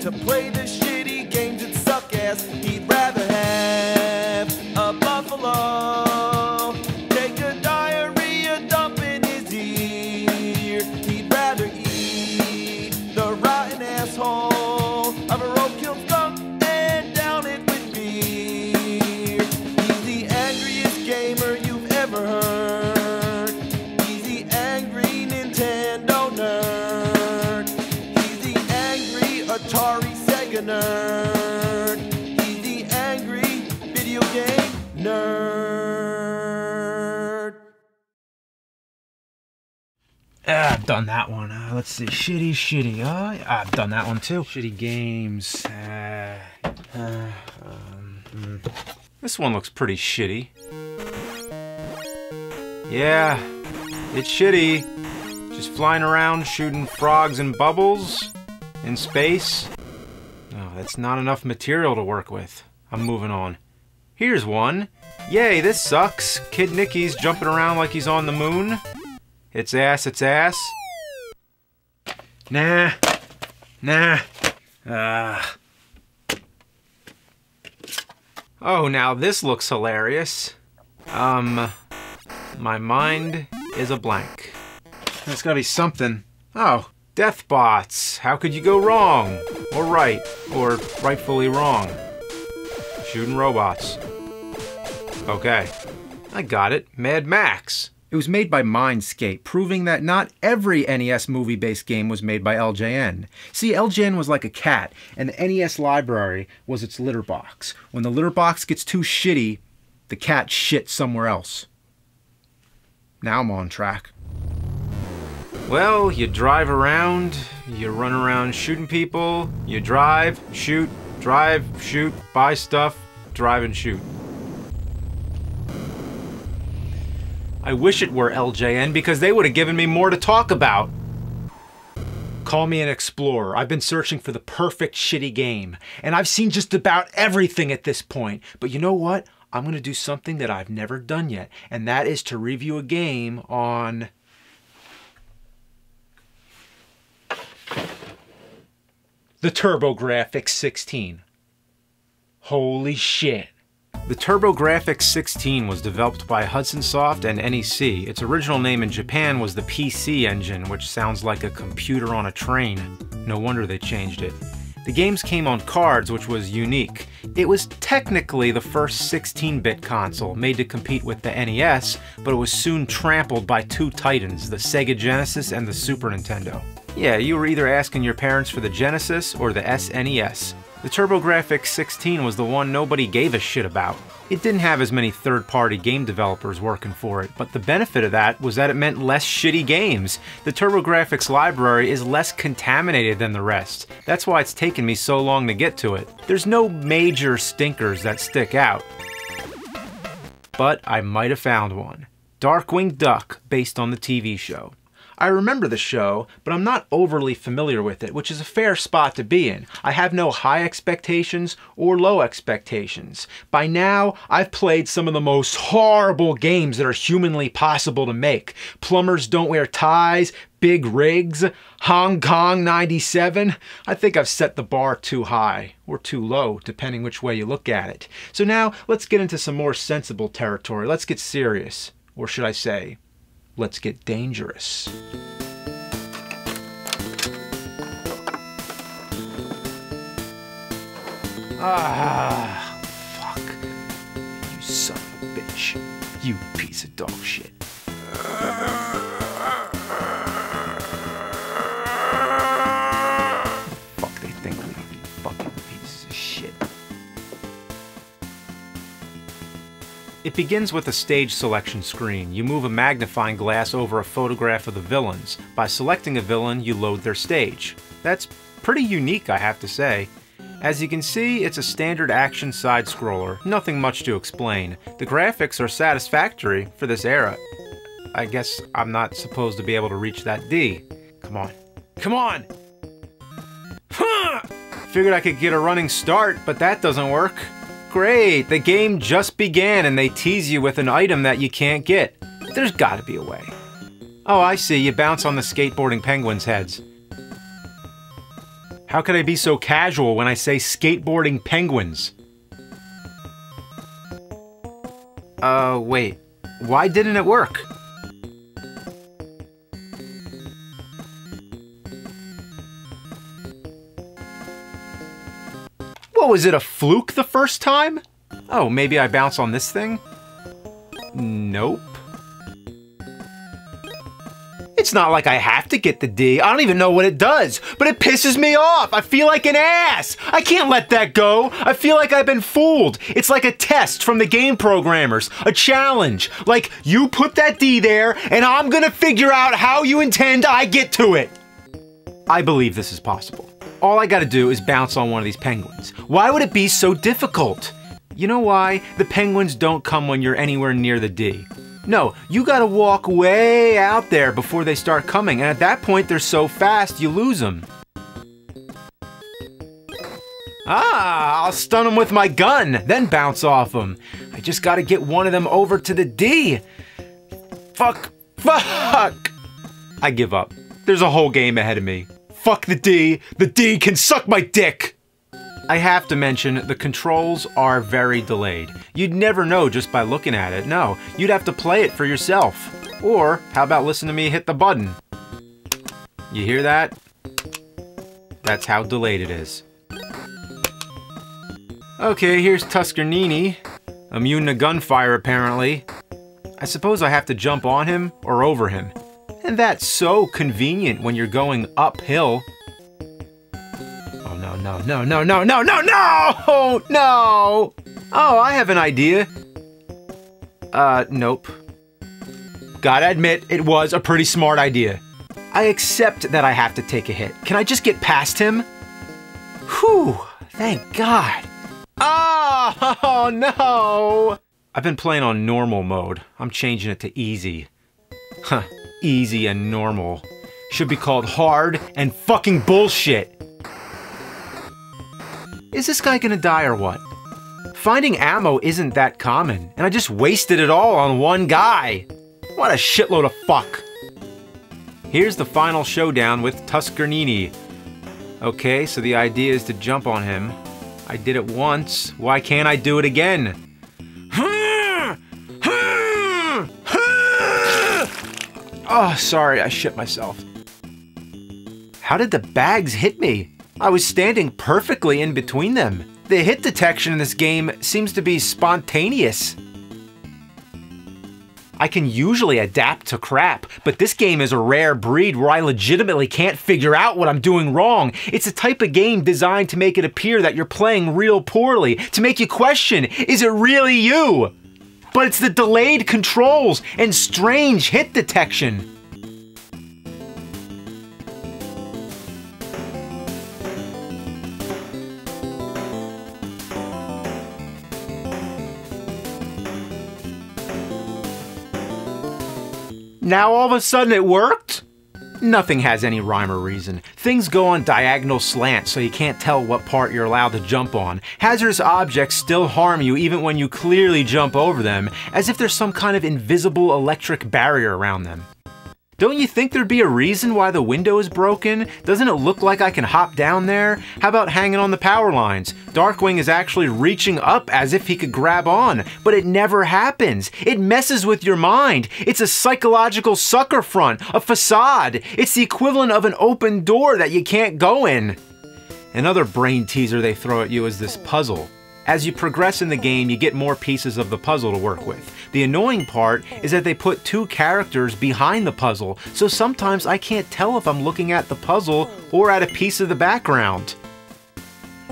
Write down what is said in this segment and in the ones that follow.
to play the shitty games that suck ass. He'd rather have a buffalo take a diarrhea dump in his ear. He'd rather eat the rotten asshole of a roadkill skunk and down it with beer. He's the angriest gamer you've ever heard. He's the angry Nintendo nerd. He's the angry Atari Sega nerd. He's the angry video game nerd. I've done that one. Let's see. Shitty. I've done that one too. Shitty games. This one looks pretty shitty. Yeah, it's shitty. Just flying around shooting frogs and bubbles in space. Oh, that's not enough material to work with. I'm moving on. Here's one. Yay, this sucks. Kid Nicky's jumping around like he's on the moon. It's ass, it's ass. Nah. Oh, now this looks hilarious. My mind is a blank. There's gotta be something. Oh, death bots. How could you go wrong? Or right, or rightfully wrong. Shooting robots. Okay, I got it. Mad Max. It was made by Mindscape, proving that not every NES movie-based game was made by LJN. See, LJN was like a cat, and the NES library was its litter box. When the litter box gets too shitty, the cat shits somewhere else. Now I'm on track. Well, you drive around, you run around shooting people, you drive, shoot, buy stuff, drive and shoot. I wish it were LJN because they would have given me more to talk about. Call me an explorer. I've been searching for the perfect shitty game, and I've seen just about everything at this point. But you know what? I'm going to do something that I've never done yet, and that is to review a game on the Turbografx 16. Holy shit. The Turbografx 16 was developed by Hudson Soft and NEC. Its original name in Japan was the PC Engine, which sounds like a computer on a train. No wonder they changed it. The games came on cards, which was unique. It was technically the first 16-bit console, made to compete with the NES, but it was soon trampled by two titans, the Sega Genesis and the Super Nintendo. Yeah, you were either asking your parents for the Genesis or the SNES. The Turbografx 16 was the one nobody gave a shit about. It didn't have as many third-party game developers working for it, but the benefit of that was that it meant less shitty games. The Turbografx library is less contaminated than the rest. That's why it's taken me so long to get to it. There's no major stinkers that stick out. But I might have found one. Darkwing Duck, based on the TV show. I remember the show, but I'm not overly familiar with it, which is a fair spot to be in. I have no high expectations or low expectations. By now, I've played some of the most horrible games that are humanly possible to make. Plumbers Don't Wear Ties, Big Rigs, Hong Kong 97. I think I've set the bar too high, or too low, depending which way you look at it. So now, let's get into some more sensible territory. Let's get serious. Or should I say, let's get dangerous. Ah, fuck. You son of a bitch. You piece of dog shit. Fuck, they think we fucking pieces of shit. It begins with a stage selection screen. You move a magnifying glass over a photograph of the villains. By selecting a villain, you load their stage. That's pretty unique, I have to say. As you can see, it's a standard action side-scroller. Nothing much to explain. The graphics are satisfactory for this era. I guess I'm not supposed to be able to reach that D. Come on. Come on! Huh! Figured I could get a running start, but that doesn't work. Great, the game just began and they tease you with an item that you can't get. There's gotta be a way. Oh, I see, you bounce on the skateboarding penguins' heads. How could I be so casual when I say skateboarding penguins? Wait. Why didn't it work? What, was it a fluke the first time? Oh, maybe I bounce on this thing? Nope. It's not like I have to get the D. I don't even know what it does, but it pisses me off. I feel like an ass. I can't let that go. I feel like I've been fooled. It's like a test from the game programmers, a challenge. Like, you put that D there, and I'm gonna figure out how you intend I get to it. I believe this is possible. All I gotta do is bounce on one of these penguins. Why would it be so difficult? You know why? The penguins don't come when you're anywhere near the D. No, you gotta walk way out there before they start coming, and at that point they're so fast you lose them. Ah, I'll stun them with my gun, then bounce off them. I just gotta get one of them over to the D. Fuck. I give up. There's a whole game ahead of me. Fuck the D. The D can suck my dick. I have to mention, the controls are very delayed. You'd never know just by looking at it. No, you'd have to play it for yourself. Or, how about listen to me hit the button? You hear that? That's how delayed it is. Okay, here's Tuscarnini. Immune to gunfire, apparently. I suppose I have to jump on him or over him. And that's so convenient when you're going uphill. No! Oh, I have an idea. Nope. Gotta admit, it was a pretty smart idea. I accept that I have to take a hit. Can I just get past him? Whew, thank God. Oh, no! I've been playing on normal mode. I'm changing it to easy. Huh, easy and normal. Should be called hard and fucking bullshit. Is this guy gonna die or what? Finding ammo isn't that common, and I just wasted it all on one guy. What a shitload of fuck. Here's the final showdown with Tuscarnini. Okay, so the idea is to jump on him. I did it once, why can't I do it again? Oh, sorry, I shit myself. How did the bags hit me? I was standing perfectly in between them. The hit detection in this game seems to be spontaneous. I can usually adapt to crap, but this game is a rare breed where I legitimately can't figure out what I'm doing wrong. It's a type of game designed to make it appear that you're playing real poorly, to make you question, is it really you? But it's the delayed controls and strange hit detection. Now all of a sudden it worked? Nothing has any rhyme or reason. Things go on diagonal slants so you can't tell what part you're allowed to jump on. Hazardous objects still harm you even when you clearly jump over them, as if there's some kind of invisible electric barrier around them. Don't you think there'd be a reason why the window is broken? Doesn't it look like I can hop down there? How about hanging on the power lines? Darkwing is actually reaching up as if he could grab on, but it never happens. It messes with your mind. It's a psychological sucker front, a facade. It's the equivalent of an open door that you can't go in. Another brain teaser they throw at you is this puzzle. As you progress in the game, you get more pieces of the puzzle to work with. The annoying part is that they put two characters behind the puzzle, so sometimes I can't tell if I'm looking at the puzzle or at a piece of the background.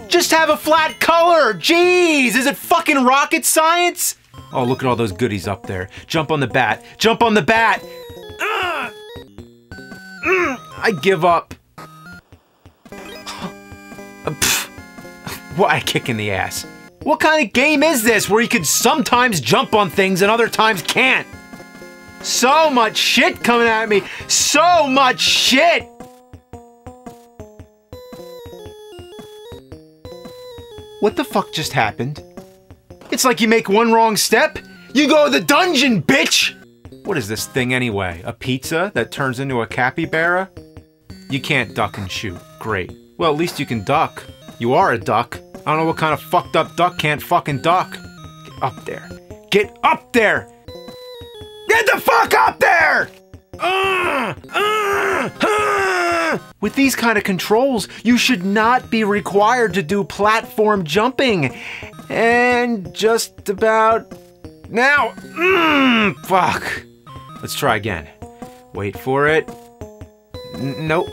Just have a flat color! Jeez, is it fucking rocket science? Oh, look at all those goodies up there. Jump on the bat. Jump on the bat! I give up. What a kick in the ass. What kind of game is this where you can sometimes jump on things and other times can't? So much shit coming at me. So much shit! What the fuck just happened? It's like you make one wrong step, you go to the dungeon, bitch! What is this thing anyway? A pizza that turns into a capybara? You can't duck and shoot. Great. Well, at least you can duck. You are a duck. I don't know what kind of fucked up duck can't fucking duck. Get up there. Get up there! Get the fuck up there! With these kind of controls, you should not be required to do platform jumping. And just about now. Fuck. Let's try again. Wait for it. Nope.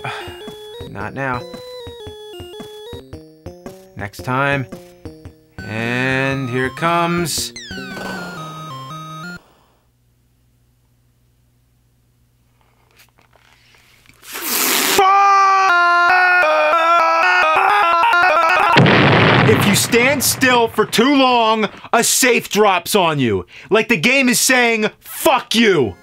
Not now. Next time. And here it comes. If you stand still for too long, a safe drops on you. Like the game is saying, fuck you.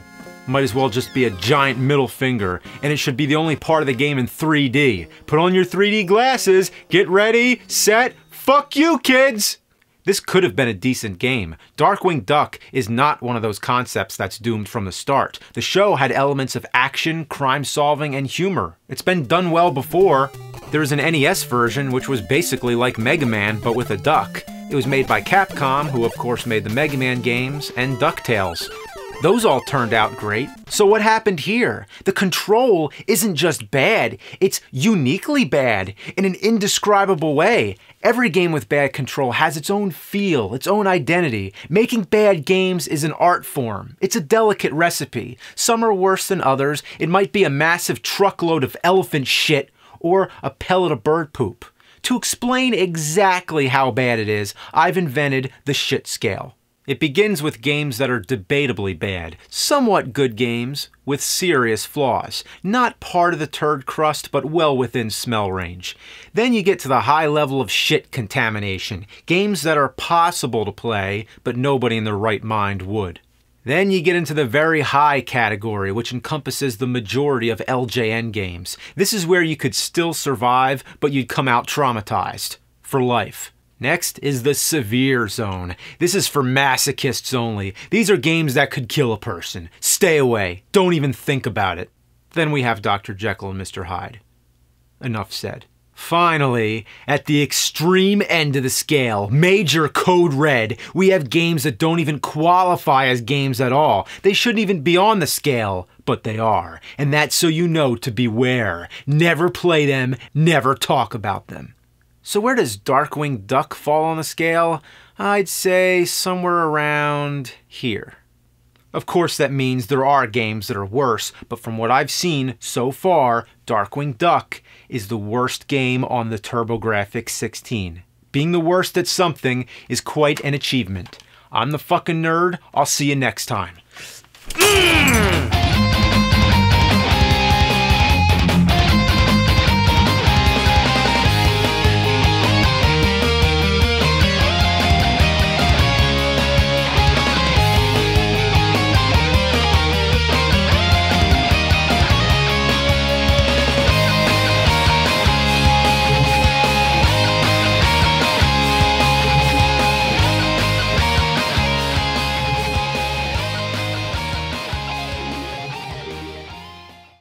Might as well just be a giant middle finger, and it should be the only part of the game in 3D. Put on your 3D glasses, get ready, set, fuck you, kids! This could have been a decent game. Darkwing Duck is not one of those concepts that's doomed from the start. The show had elements of action, crime solving, and humor. It's been done well before. There's an NES version which was basically like Mega Man, but with a duck. It was made by Capcom, who of course made the Mega Man games, and DuckTales. Those all turned out great. So what happened here? The control isn't just bad, it's uniquely bad in an indescribable way. Every game with bad control has its own feel, its own identity. Making bad games is an art form. It's a delicate recipe. Some are worse than others. It might be a massive truckload of elephant shit or a pellet of bird poop. To explain exactly how bad it is, I've invented the shit scale. It begins with games that are debatably bad, somewhat good games with serious flaws, not part of the turd crust but well within smell range. Then you get to the high level of shit contamination, games that are possible to play but nobody in their right mind would. Then you get into the very high category, which encompasses the majority of LJN games. This is where you could still survive, but you'd come out traumatized. For life. Next is the severe zone. This is for masochists only. These are games that could kill a person. Stay away. Don't even think about it. Then we have Dr. Jekyll and Mr. Hyde. Enough said. Finally, at the extreme end of the scale, major code red, we have games that don't even qualify as games at all. They shouldn't even be on the scale, but they are. And that's so you know to beware. Never play them, never talk about them. So where does Darkwing Duck fall on the scale? I'd say somewhere around here. Of course that means there are games that are worse, but from what I've seen so far, Darkwing Duck is the worst game on the Turbografx 16. Being the worst at something is quite an achievement. I'm the fucking nerd. I'll see you next time.